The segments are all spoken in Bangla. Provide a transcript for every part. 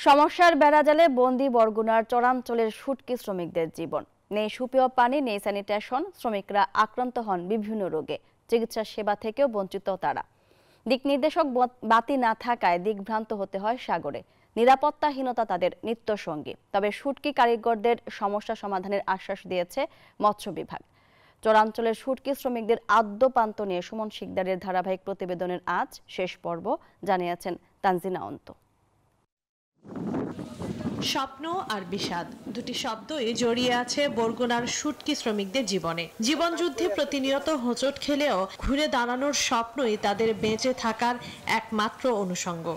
সমস্যার বেড়াজালে বন্দি বরগুনার চরাঞ্চলের শুটকি শ্রমিকদের জীবন। নেই সুপেয় পানি, নেই স্যানিটেশন, শ্রমিকরা আক্রান্ত হন বিভিন্ন রোগে, চিকিৎসা সেবা থেকেও বঞ্চিত তারা। দিক নির্দেশক বাতি না থাকায় দিকভ্রান্ত হতে হয় সাগরে। নিরাপত্তাহীনতা তাদের নিত্যসঙ্গী। তবে শুটকি কারিগরদের সমস্যা সমাধানের আশ্বাস দিয়েছে মৎস্য বিভাগ। চরাঞ্চলের শুটকি শ্রমিকদের আদ্যপান্ত নিয়ে সুমন শিকদারের ধারাবাহিক প্রতিবেদনের আজ শেষ পর্ব, জানিয়েছেন তানজিনা অন্ত। স্বপ্ন আর বিষাদ দুটি শব্দই জড়িয়ে আছে বরগুনার শুটকি শ্রমিকদের জীবনে। জীবন যুদ্ধে প্রতিনিয়ত হোঁচট খেলেও ঘুরে দাঁড়ানোর স্বপ্নই তাদের বেঁচে থাকার একমাত্র অনুষঙ্গ।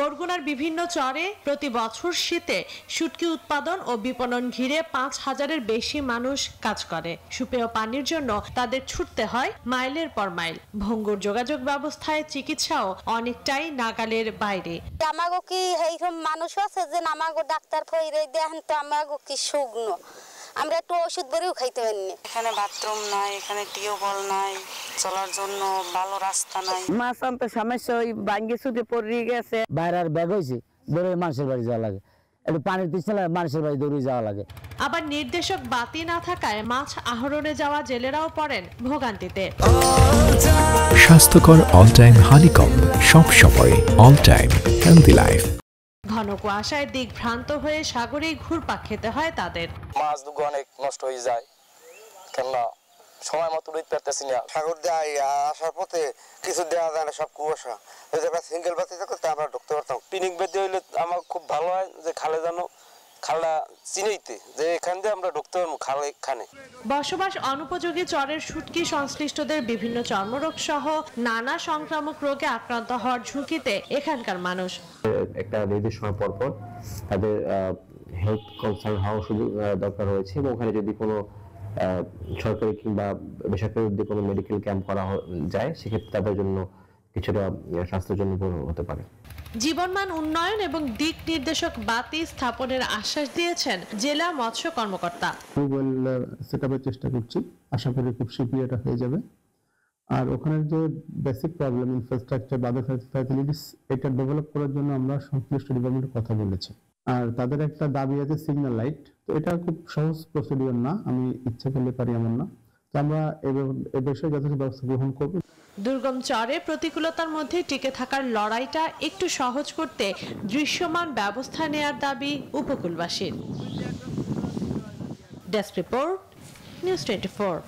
বরগুনার বিভিন্ন চরে প্রতি বছর শীতে শুটকি উৎপাদন ও বিপণন ঘিরে ৫,০০০-এর বেশি মানুষ কাজ করে। সুপেয় পানির জন্য তাদের ছুটতে হয় মাইলের পর মাইল। ভঙ্গুর যোগাযোগ ব্যবস্থায় চিকিৎসাও অনেকটাই নাগালের বাইরে। আমাগো কি এইরকম মানুষ আছে যে আমাগো ডাক্তার ফইরে দেখেন তো আমাগো কি শুকনো, আমরা একটু ওষুধ বড়িও খাইতে পারি না। এখানে বাথরুম নাই, এখানে টিউবওয়েল নাই, চলার জন্য ভালো রাস্তা নাই। মাছ আনতে সমস্যা, ওই ভাঙ্গি সুদে পড়ে গেছে। বাইরের ব্যাগ হয়েছে, দৌড়ে মানুষের বাড়ি যাওয়া লাগে, একটু পানির পিছনে মানুষের বাড়ি দৌড়ে যাওয়া লাগে। আবার নির্দেশক বাতি না থাকায় মাছ আহরণে যাওয়া জেলেরাও পড়েন ভোগান্তিতে। স্বাস্থ্যকর অল টাইম হানিকম, সব সময় অল টাইম হেলদি লাইফ। ঘন কুয়াশায় দিক ভ্রান্ত হয়ে সাগরেই ঘুরপাক খেতে হয় তাদের। মাছ দুটো অনেক নষ্ট হয়ে যায়, কেননা সময় মতো উঠতে পারতেছি না। সাগর দেয় আসার পথে কিছু দেওয়া যায় না, সব কুয়াশা। ওই জায়গায় সিঙ্গেল বাতি থাকতে আমরা ঢুকতে পারতাম। পিনিক বেঁধে হইলে আমার খুব ভালো হয় যে খালে যেন খালটা চিনেইতে, যে এখান দিয়ে আমরা ঢুকতে পারবো খালে খানে। বসবাস অনুপযোগী চরের শুটকি সংশ্লিষ্টদের বিভিন্ন চর্মরোগ সহ নানা সংক্রামক রোগে আক্রান্ত হওয়ার ঝুঁকিতে এখানকার মানুষ। একটা নির্দিষ্ট সময় পর পর তাদের হেলথ কনসার্ন হওয়া সুযোগ দরকার রয়েছে, এবং ওখানে যদি কোনো সরকারি কিংবা বেসরকারি উদ্যোগে কোনো মেডিকেল ক্যাম্প করা যায়, সেক্ষেত্রে তাদের জন্য কিছুটা স্বাস্থ্যের জন্য হতে পারে। জীবনমান উন্নয়ন এবং দিক নির্দেশক বাতি স্থাপনের আশ্বাস দিয়েছেন জেলা মৎস্য কর্মকর্তা। সেটআপের চেষ্টা করছি, আশা করি খুব শীঘ্রই এটা হয়ে যাবে। আর ওখানে যে বেসিক প্রবলেম, ইনফ্রাস্ট্রাকচার বা ফ্যাসিলিটিস, এটা ডেভেলপ করার জন্য আমরা সংশ্লিষ্ট ডিপার্টমেন্টের কথা বলেছি। আর তাদের একটা দাবি আছে সিগন্যাল লাইট, তো এটা খুব সহজ প্রসিডিওর না, আমি ইচ্ছে করলে পারি এমন না। তো আমরা এ বিষয়ে যথেষ্ট ব্যবস্থা গ্রহণ করব। দুর্গম চরে প্রতিকূলতার মধ্যে টিকে থাকার লড়াইটা একটু সহজ করতে দৃশ্যমান ব্যবস্থা নেয়ার দাবি উপকূলবাসীর। Desk report, news 24।